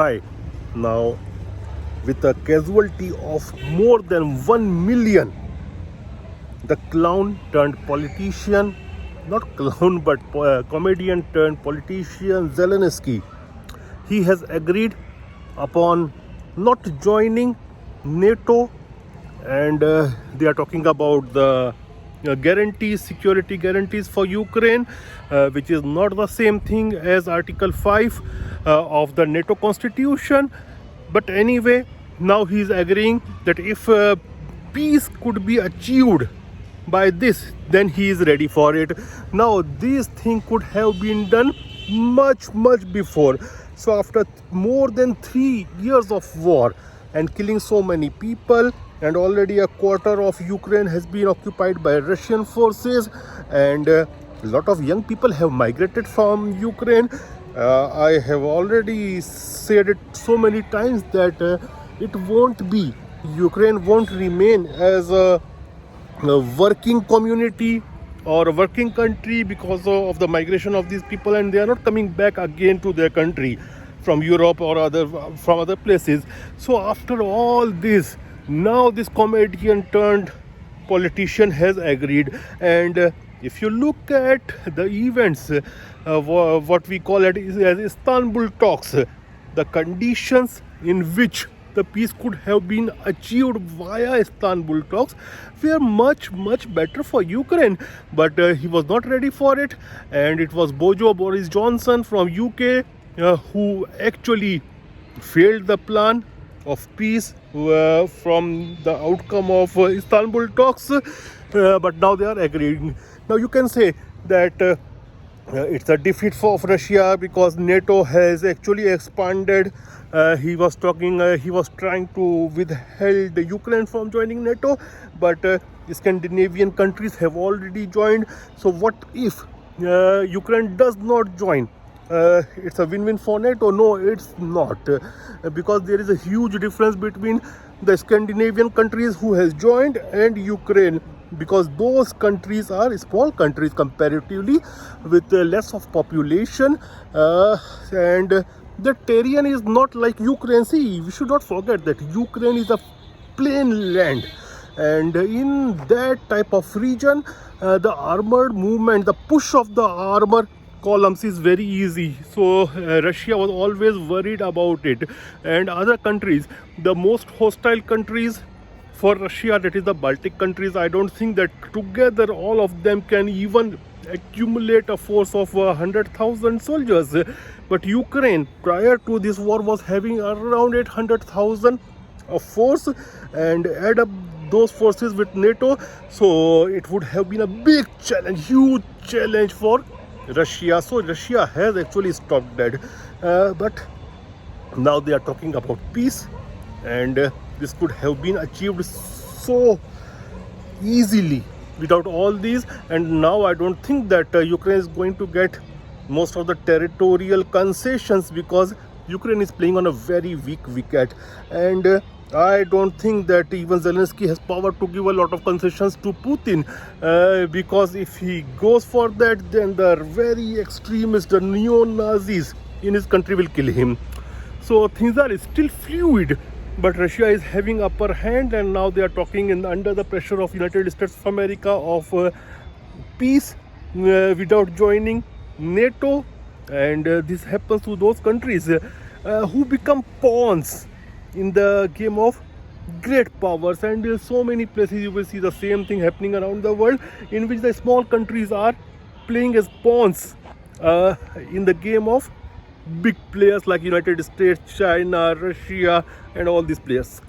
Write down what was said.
Hi. Now, with a casualty of more than 1 million, the clown turned politician, not clown but comedian turned politician Zelensky, he has agreed upon not joining NATO, and they are talking about the guarantees, security guarantees for Ukraine, which is not the same thing as Article 5 of the NATO constitution. But anyway, now he is agreeing that if peace could be achieved by this, then he is ready for it. Now, this thing could have been done much before. So, after more than 3 years of war and killing so many people, and already a quarter of Ukraine has been occupied by Russian forces, and a lot of young people have migrated from Ukraine. I have already said it so many times that it won't be, Ukraine won't remain as a working community or a working country because of the migration of these people, and they are not coming back again to their country from Europe or from other places. So after all this, now this comedian turned politician has agreed, and if you look at the events, what we call it as Istanbul talks, the conditions in which the peace could have been achieved via Istanbul talks were much better for Ukraine, but he was not ready for it, and it was Boris Johnson from UK who actually failed the plan of peace from the outcome of Istanbul talks, but now they are agreeing. Now you can say that it's a defeat for Russia because NATO has actually expanded. He was trying to withhold Ukraine from joining NATO, but Scandinavian countries have already joined. So what if Ukraine does not join? It's a win-win for NATO? No, it's not, because there is a huge difference between the Scandinavian countries who has joined and Ukraine, because those countries are small countries comparatively with less of population, and the terrain is not like Ukraine. See, we should not forget that Ukraine is a plain land, and in that type of region, the armored movement, the push of the armor columns is very easy. So Russia was always worried about it, and other countries, the most hostile countries for Russia, that is the Baltic countries, I don't think that together all of them can even accumulate a force of 100,000 soldiers. But Ukraine prior to this war was having around 800,000 of force, and add up those forces with NATO, so it would have been a big challenge, huge challenge for Russia. So Russia has actually stopped that, but now they are talking about peace, and this could have been achieved so easily without all these. And now I don't think that Ukraine is going to get most of the territorial concessions, because Ukraine is playing on a very weak wicket, and I don't think that even Zelensky has power to give a lot of concessions to Putin, because if he goes for that, then the very extremists, the neo-Nazis in his country will kill him. So things are still fluid, but Russia is having upper hand, and now they are talking under the pressure of United States of America of peace without joining NATO, and this happens to those countries who become pawns in the game of great powers. And in so many places you will see the same thing happening around the world, in which the small countries are playing as pawns in the game of big players like United States, China, Russia, and all these players.